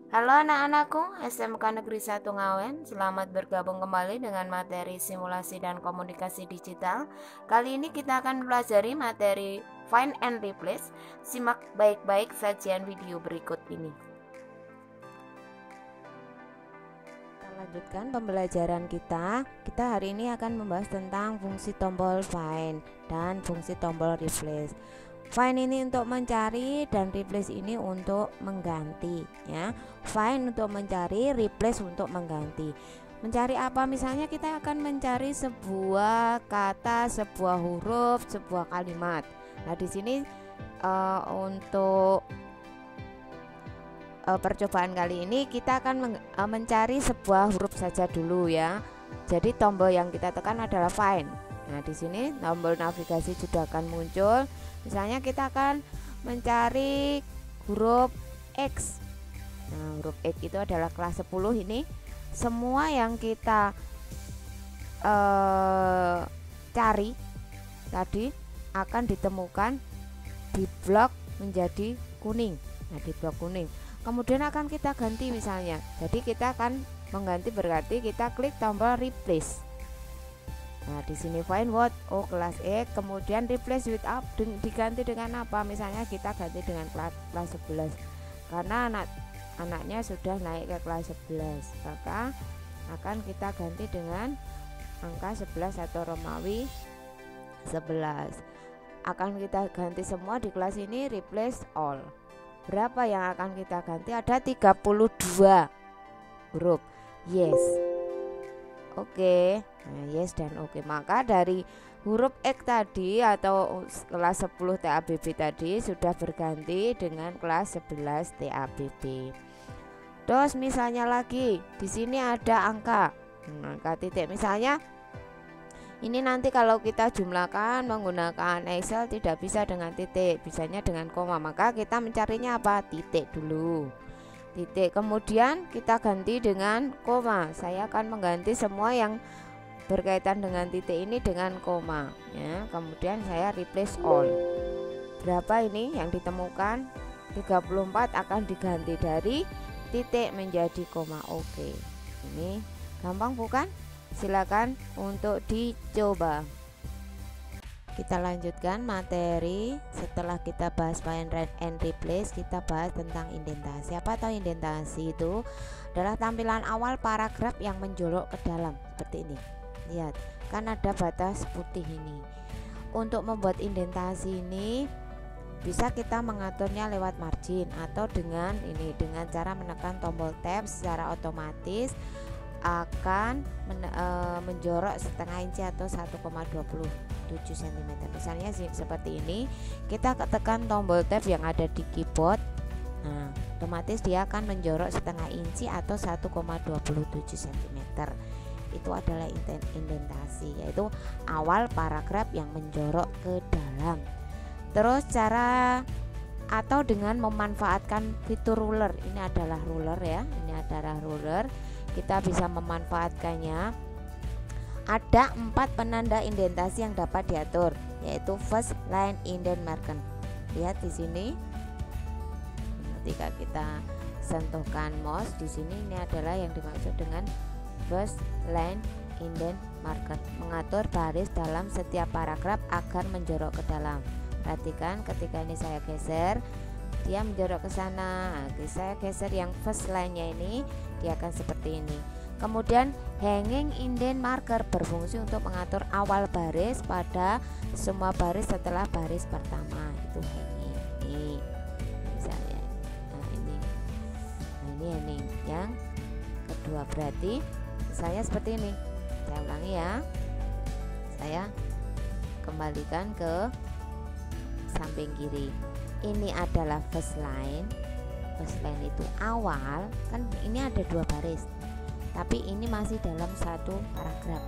Halo anak-anakku, SMK Negeri 1 Ngawen. Selamat bergabung kembali dengan materi simulasi dan komunikasi digital. Kali ini kita akan pelajari materi Find and Replace. Simak baik-baik sajian video berikut ini. Kita lanjutkan pembelajaran kita. Kita hari ini akan membahas tentang fungsi tombol Find dan fungsi tombol Replace. Find ini untuk mencari dan replace ini untuk mengganti ya. Find untuk mencari, replace untuk mengganti. Mencari apa? Misalnya kita akan mencari sebuah kata, sebuah huruf, sebuah kalimat. Nah, di sini untuk percobaan kali ini kita akan mencari sebuah huruf saja dulu ya. Jadi tombol yang kita tekan adalah Find. Nah, di sini tombol navigasi sudah akan muncul. Misalnya kita akan mencari huruf X. Nah, huruf X itu adalah kelas 10 ini. Semua yang kita cari tadi akan ditemukan di blok menjadi kuning. Nah, di blok kuning. Kemudian akan kita ganti misalnya. Jadi kita akan mengganti, berarti kita klik tombol replace. Nah, di sini find what? Oh, kelas E. Kemudian replace with up, diganti dengan apa? Misalnya kita ganti dengan kelas 11. Karena anaknya sudah naik ke kelas 11, maka akan kita ganti dengan angka 11 atau Romawi 11. Akan kita ganti semua di kelas ini, replace all. Berapa yang akan kita ganti? Ada 32 huruf. Yes. Oke. Nah, yes dan oke. Maka dari huruf X tadi atau kelas 10 TABB tadi sudah berganti dengan kelas 11 TABB. Terus misalnya lagi di sini ada angka titik. Misalnya ini nanti kalau kita jumlahkan menggunakan Excel tidak bisa dengan titik, bisanya dengan koma. Maka kita mencarinya apa? Titik dulu. Titik. Kemudian kita ganti dengan koma. Saya akan mengganti semua yang berkaitan dengan titik ini dengan koma ya. Kemudian saya replace all. Berapa ini yang ditemukan? 34 akan diganti dari titik menjadi koma. Oke. Ini gampang bukan? Silakan untuk dicoba. Kita lanjutkan materi. Setelah kita bahas find and replace, kita bahas tentang indentasi. Apa tahu indentasi? Itu adalah tampilan awal paragraf yang menjorok ke dalam seperti ini. Lihat, kan ada batas putih ini. Untuk membuat indentasi ini bisa kita mengaturnya lewat margin atau dengan cara menekan tombol tab secara otomatis akan menjorok setengah inci atau 1,27 cm. Misalnya seperti ini, kita tekan tombol tab yang ada di keyboard. Nah, otomatis dia akan menjorok setengah inci atau 1,27 cm. Itu adalah indentasi, yaitu awal paragraf yang menjorok ke dalam. Terus cara atau dengan memanfaatkan fitur ruler. Ini adalah ruler ya, ini adalah ruler. Kita bisa memanfaatkannya. Ada 4 penanda indentasi yang dapat diatur, yaitu first line indent marker. Lihat di sini. Ketika kita sentuhkan mouse di sini, ini adalah yang dimaksud dengan first line indent marker, mengatur baris dalam setiap paragraf agar menjorok ke dalam. Perhatikan ketika ini saya geser, dia menjorok ke sana. Saya geser yang first line-nya ini, dia akan seperti ini. Kemudian hanging indent marker berfungsi untuk mengatur awal baris pada semua baris setelah baris pertama. Itu hanging. Ini misalnya. Nah, ini hanging. Yang kedua berarti misalnya seperti ini. Saya ulangi ya. Saya kembalikan ke samping kiri. Ini adalah first line. First line itu awal, kan ini ada 2 baris. Tapi ini masih dalam satu paragraf.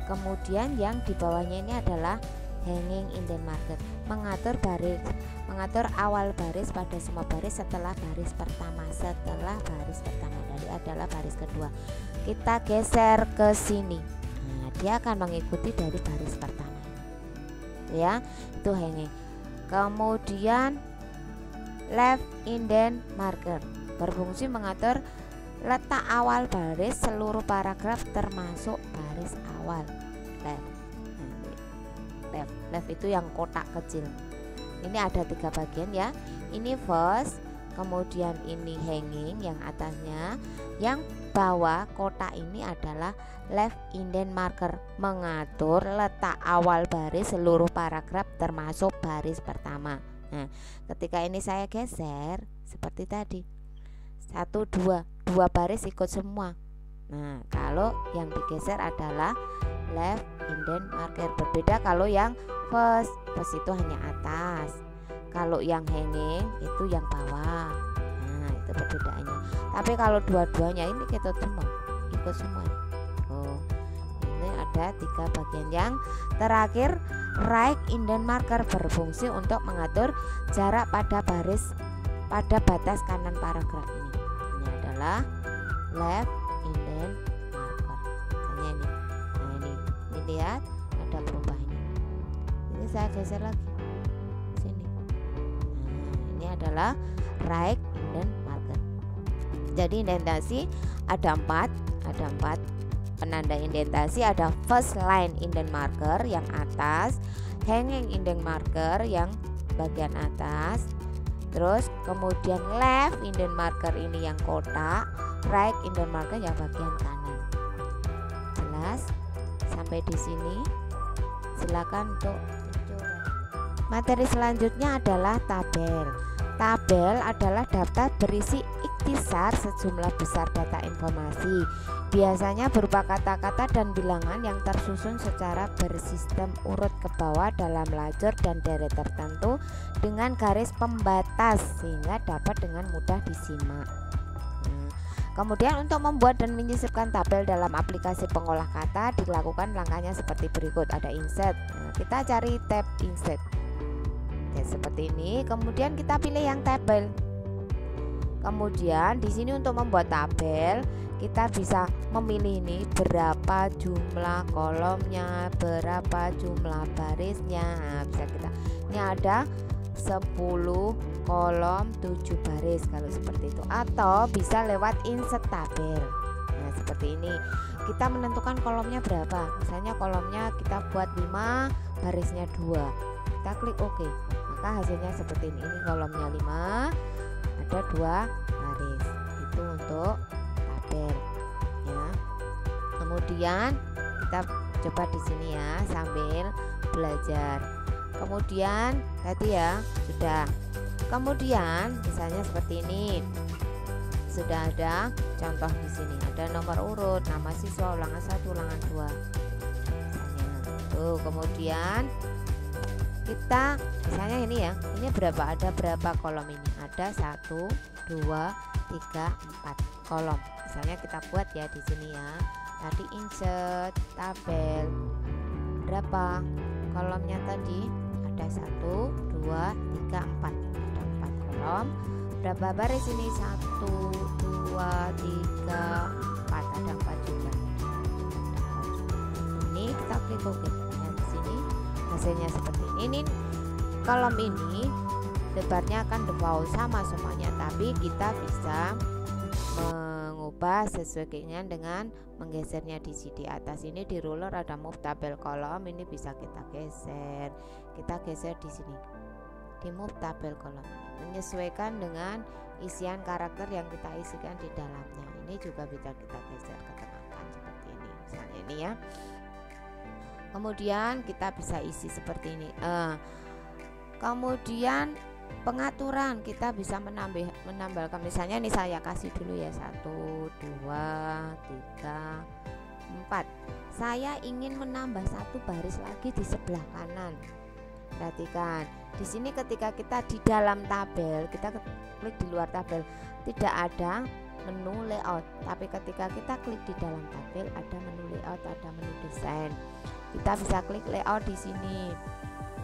Kemudian yang di bawahnya ini adalah hanging indent marker, mengatur awal baris pada semua baris setelah baris pertama. Dari adalah baris kedua. Kita geser ke sini. Nah, dia akan mengikuti dari baris pertama. Ya, itu hanging. Kemudian left indent marker. berfungsi mengatur letak awal baris seluruh paragraf termasuk baris awal. Left itu yang kotak kecil. Ini ada 3 bagian ya. Ini first, kemudian ini hanging yang atasnya, yang bawah kotak ini adalah left indent marker, mengatur letak awal baris seluruh paragraf termasuk baris pertama. Nah, ketika ini saya geser seperti tadi, 1, 2 baris ikut semua. Nah, kalau yang digeser adalah left indent marker. Berbeda kalau yang first itu hanya atas, kalau yang hanging itu yang bawah. Nah, itu perbedaannya. Tapi kalau dua-duanya ini kita ikut semua. Oh, ini ada 3 bagian. Yang terakhir, right indent marker berfungsi untuk mengatur jarak pada batas kanan paragraf ini. Ini adalah left indent marker. Misalnya ini. Nah, ini lihat ada perubahannya. Ini saya geser lagi sini. Nah, ini adalah right indent marker. Jadi indentasi ada 4 penanda indentasi. Ada first line indent marker yang atas, hanging indent marker yang bagian atas, terus kemudian left indent marker ini yang kotak, right indent marker yang bagian kanan. Jelas sampai di sini? Silakan untuk mencoba. Materi selanjutnya adalah tabel. Tabel adalah daftar berisi ikhtisar sejumlah besar data informasi, biasanya berupa kata-kata dan bilangan yang tersusun secara bersistem urut ke bawah dalam lajur dan deret tertentu dengan garis pembatas sehingga dapat dengan mudah disimak. Kemudian untuk membuat dan menyisipkan tabel dalam aplikasi pengolah kata dilakukan langkahnya seperti berikut. Ada insert. Nah, kita cari tab insert. Ya, seperti ini. Kemudian kita pilih yang tabel. Kemudian di sini untuk membuat tabel kita bisa memilih ini berapa jumlah kolomnya, berapa jumlah barisnya. Nah, bisa kita. Ini ada 10 kolom 7 baris kalau seperti itu, atau bisa lewat insert tabel. Nah, seperti ini kita menentukan kolomnya berapa. Misalnya kolomnya kita buat 5, barisnya 2, kita klik OK, maka hasilnya seperti ini. Ini kolomnya 5, ada 2 baris. Itu untuk tabel ya. Kemudian kita coba di sini ya sambil belajar. Kemudian tadi ya sudah. Kemudian misalnya seperti ini. Sudah ada contoh di sini. Ada nomor urut, nama siswa, ulangan 1, ulangan 2. Misalnya. Tuh, kemudian kita misalnya ini ya. Ini berapa? Ada berapa kolom ini? Ada 1, 2, 3, 4 kolom. Misalnya kita buat ya di sini ya. Tadi insert tabel. Berapa kolomnya tadi? Ada 1, 2, 3, 4. Ada 4 kolom. Berapa baris ini? 1, 2, 3, 4. Ada 4 juga. Ini kita klik OK. Nah, di sini hasilnya seperti ini. Ini kolom ini lebarnya akan default sama semuanya, tapi kita bisa mengubah sesuai keinginan dengan menggesernya. Di atas ini di ruler ada move tabel kolom, ini bisa kita geser. Kita geser di sini di move tabel kolom, menyesuaikan dengan isian karakter yang kita isikan di dalamnya. Ini juga bisa kita geser ke tengah seperti ini, misalnya ini ya. Kemudian kita bisa isi seperti ini. Kemudian pengaturan kita bisa menambahkan, misalnya ini saya kasih dulu ya 1, 2, 3, 4. Saya ingin menambah 1 baris lagi di sebelah kanan. Perhatikan di sini ketika kita di dalam tabel, kita klik di luar tabel tidak ada menu layout, tapi ketika kita klik di dalam tabel ada menu layout, ada menu desain. Kita bisa klik layout di sini.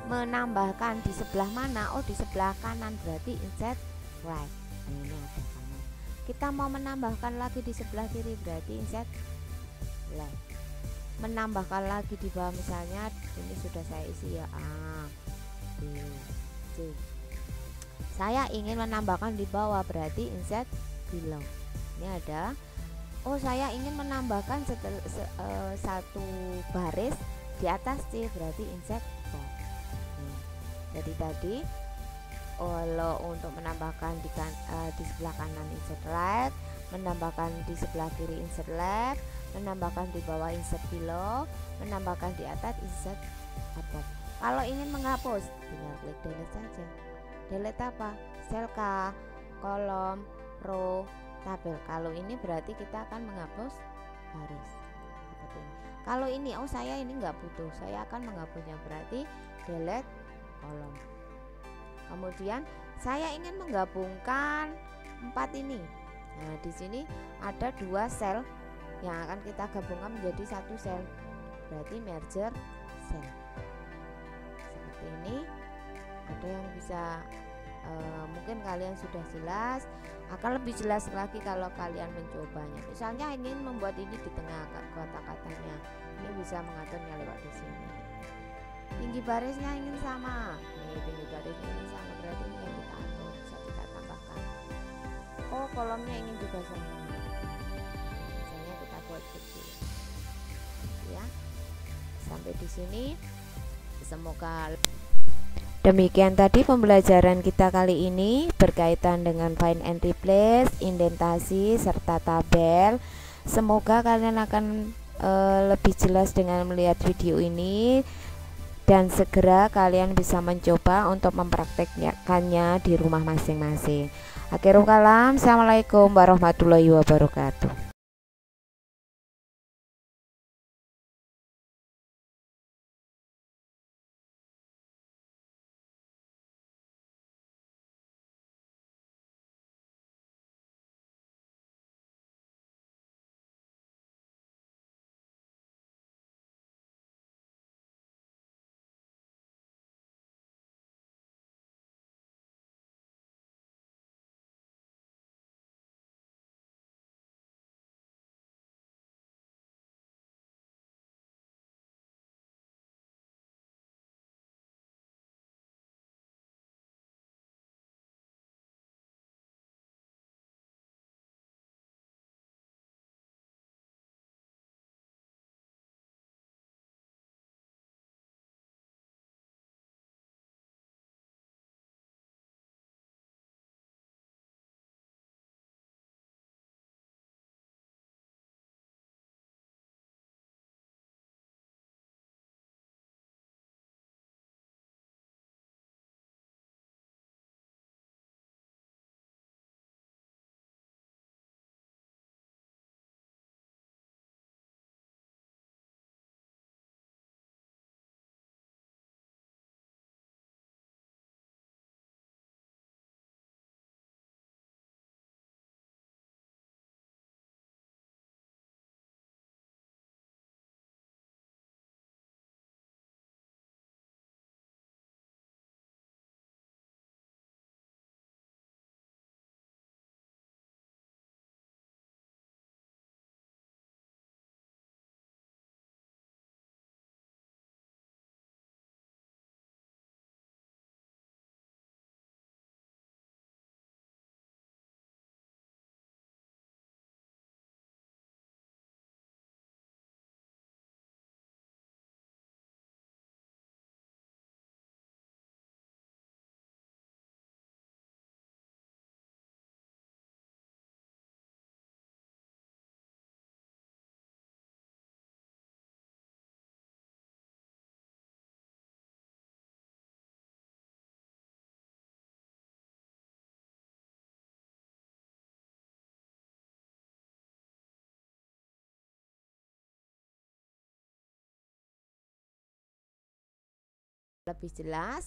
Menambahkan di sebelah mana? Oh, di sebelah kanan, berarti insert right. Nah, ini ada kanan. Kita mau menambahkan lagi di sebelah kiri, berarti insert left. Menambahkan lagi di bawah, misalnya ini sudah saya isi ya A, B, C. Saya ingin menambahkan di bawah, berarti insert below. Ini ada, oh saya ingin menambahkan satu baris di atas C, berarti insert box. Jadi tadi kalau untuk menambahkan di sebelah kanan insert right, menambahkan di sebelah kiri insert left, menambahkan di bawah insert below, menambahkan di atas insert above. Kalau ingin menghapus tinggal klik delete saja. Delete apa? Sel K, kolom, row, tabel. Kalau ini berarti kita akan menghapus baris seperti ini. Kalau ini, oh saya ini nggak butuh, saya akan menghapusnya, berarti delete kolom. Kemudian saya ingin menggabungkan 4 ini. Nah, di sini ada 2 sel yang akan kita gabungkan menjadi satu sel, berarti merger sel. Seperti ini. Ada yang bisa mungkin kalian sudah jelas, akan lebih jelas lagi kalau kalian mencobanya. Misalnya ingin membuat ini di tengah kata-katanya, ini bisa mengaturnya lewat di sini. Tinggi barisnya ingin sama, tinggi barisnya ingin sama, berarti ini yang kita atur, bisa kita tambahkan. Oh, kolomnya ingin juga sama, misalnya kita buat kecil ya. Sampai di sini semoga. Demikian tadi pembelajaran kita kali ini berkaitan dengan find and replace, indentasi, serta tabel. Semoga kalian akan lebih jelas dengan melihat video ini, dan segera kalian bisa mencoba untuk mempraktekkannya di rumah masing-masing. Akhirul kalam, assalamualaikum warahmatullahi wabarakatuh. Lebih jelas